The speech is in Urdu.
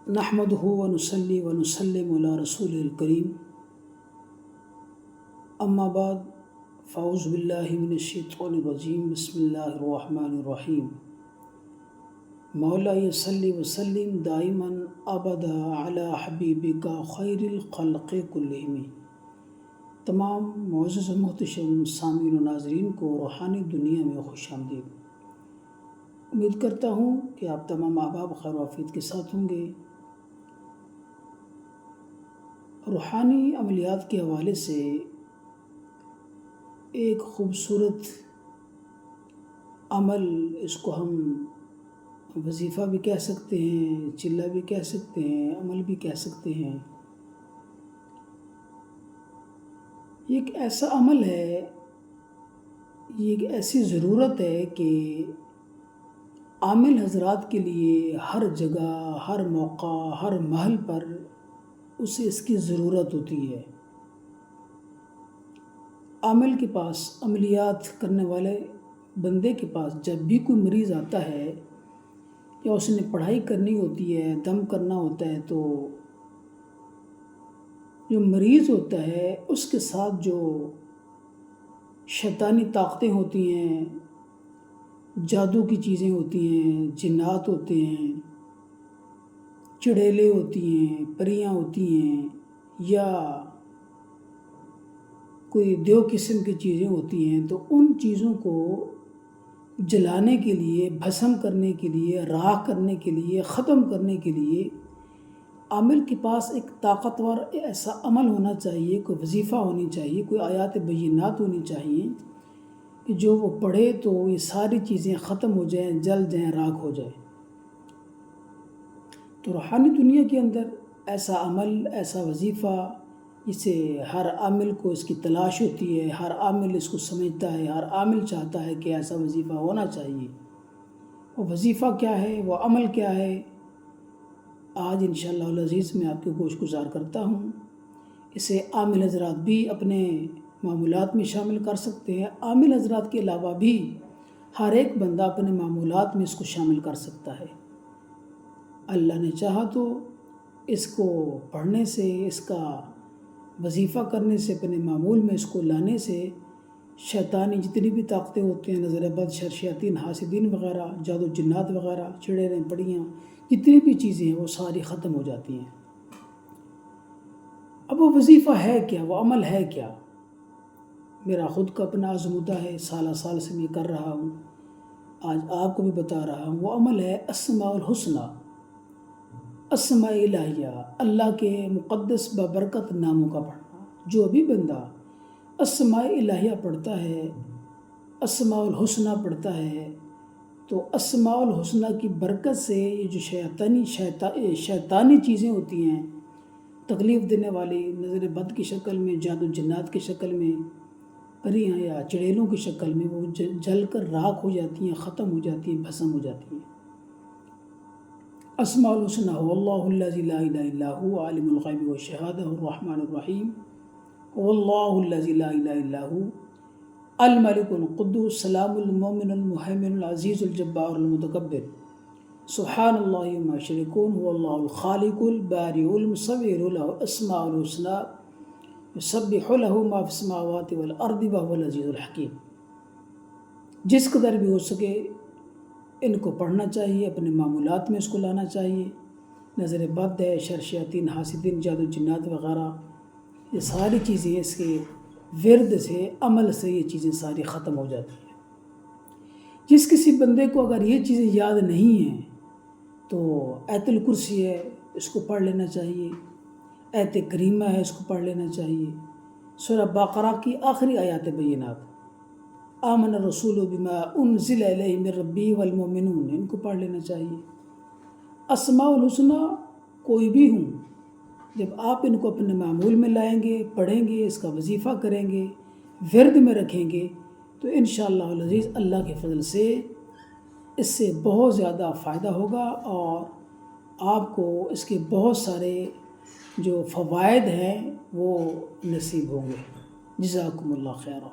نحمدہ ونصلی ونسلم علی رسول الکریم اما بعد فاعوذ باللہ من الشیطان الرجیم بسم اللہ الرحمن الرحیم مولا صلی وسلم دائما ابدا علی حبیبک خیر الخلق کلہم۔ تمام معزز و محتشم سامعین و ناظرین کو روحانی دنیا میں خوش آمدید۔ امید کرتا ہوں کہ آپ تمام احباب خیر و عافیت کے ساتھ ہوں گے۔ روحانی عملیات کے حوالے سے ایک خوبصورت عمل، اس کو ہم وظیفہ بھی کہہ سکتے ہیں، چلہ بھی کہہ سکتے ہیں، عمل بھی کہہ سکتے ہیں۔ یہ ایک ایسا عمل ہے، یہ ایک ایسی ضرورت ہے کہ عامل حضرات کے لیے ہر جگہ، ہر موقع، ہر محل پر اسے اس کی ضرورت ہوتی ہے۔ عامل کے پاس، عملیات کرنے والے بندے کے پاس جب بھی کوئی مریض آتا ہے یا اس نے پڑھائی کرنی ہوتی ہے، دم کرنا ہوتا ہے، تو جو مریض ہوتا ہے اس کے ساتھ جو شیطانی طاقتیں ہوتی ہیں، جادو کی چیزیں ہوتی ہیں، جنات ہوتے ہیں، چڑیلیں ہوتی ہیں، پریاں ہوتی ہیں، یا کوئی دیو قسم کی چیزیں ہوتی ہیں، تو ان چیزوں کو جلانے کے لیے، بھسم کرنے کے لیے، راکھ کرنے کے لیے، ختم کرنے کے لیے عامل کے پاس ایک طاقتور ایسا عمل ہونا چاہیے، کوئی وظیفہ ہونی چاہیے، کوئی آیات بینات ہونی چاہیے کہ جو وہ پڑھے تو یہ ساری چیزیں ختم ہو جائیں، جل جائیں، راکھ ہو جائیں۔ تو روحانی دنیا کے اندر ایسا عمل، ایسا وظیفہ جسے ہر عامل کو اس کی تلاش ہوتی ہے، ہر عامل اس کو سمجھتا ہے، ہر عامل چاہتا ہے کہ ایسا وظیفہ ہونا چاہیے۔ وہ وظیفہ کیا ہے، وہ عمل کیا ہے، آج انشاءاللہ العزیز میں آپ کے گوش گزار کرتا ہوں۔ اسے عامل حضرات بھی اپنے معمولات میں شامل کر سکتے ہیں، عامل حضرات کے علاوہ بھی ہر ایک بندہ اپنے معمولات میں اس کو شامل کر سکتا ہے۔ اللہ نے چاہا تو اس کو پڑھنے سے، اس کا وظیفہ کرنے سے، اپنے معمول میں اس کو لانے سے شیطانی جتنی بھی طاقتیں ہوتی ہیں، نظر بد، شیاطین، حاسدین وغیرہ، جادو جنات وغیرہ، چڑیلیں، پڑیاں، جتنی بھی چیزیں ہیں وہ ساری ختم ہو جاتی ہیں۔ اب وہ وظیفہ ہے کیا، وہ عمل ہے کیا؟ میرا خود کا اپنا آزمودہ ہے، سالہ سال سے میں کر رہا ہوں، آج آپ کو بھی بتا رہا ہوں۔ وہ عمل ہے اسماء الحسنی، اسماء الہیہ، اللہ کے مقدس بابرکت ناموں کا پڑھنا۔ جو بھی بندہ اسماء الہیہ پڑھتا ہے، اسماء الحسنی پڑھتا ہے، تو اسماء الحسنی کی برکت سے یہ جو شیطانی چیزیں ہوتی ہیں، تکلیف دینے والی، نظر بد کی شکل میں، جادو جنات کی شکل میں، پریاں یا چڑیلوں کی شکل میں، وہ جل کر راکھ ہو جاتی ہیں، ختم ہو جاتی ہیں، بھسم ہو جاتی ہیں۔ اسماء الحسنی هو اللہ الذی لا الہ الا هو عالم الغیب والشہادہ الرحمن الرحیم، هو اللہ الذی لا الہ الا هو الملک القدوس السلام المؤمن المہیمن العزیز الجبار المتکبر سبحان اللہ عما یشرکون، هو اللہ الخالق البارئ المصور، له الاسماء الحسنی یسبح له ما فی السماوات والارض وهو العزیز الحکیم۔ جس قدر بھی ہو سکے ان کو پڑھنا چاہیے، اپنے معمولات میں اس کو لانا چاہیے۔ نظر بد ہے، شیاطین، حاسدین، جادو جنات وغیرہ، یہ ساری چیزیں اس کے ورد سے، عمل سے یہ چیزیں ساری ختم ہو جاتی ہیں۔ جس کسی بندے کو اگر یہ چیزیں یاد نہیں ہیں تو آیت الکرسی ہے، اس کو پڑھ لینا چاہیے، آیت کریمہ ہے، اس کو پڑھ لینا چاہیے، سورہ بقرہ کی آخری آیات بینات، آمن الرسول بما انزل الیہ من ربہ والمؤمنون، ان کو پڑھ لینا چاہیے۔ اسماء الحسنی کوئی بھی ہوں، جب آپ ان کو اپنے معمول میں لائیں گے، پڑھیں گے، اس کا وظیفہ کریں گے، ورد میں رکھیں گے، تو انشاءاللہ العزیز اللہ کے فضل سے اس سے بہت زیادہ فائدہ ہوگا، اور آپ کو اس کے بہت سارے جو فوائد ہیں وہ نصیب ہوں گے۔ جزاکم اللہ خیرہ۔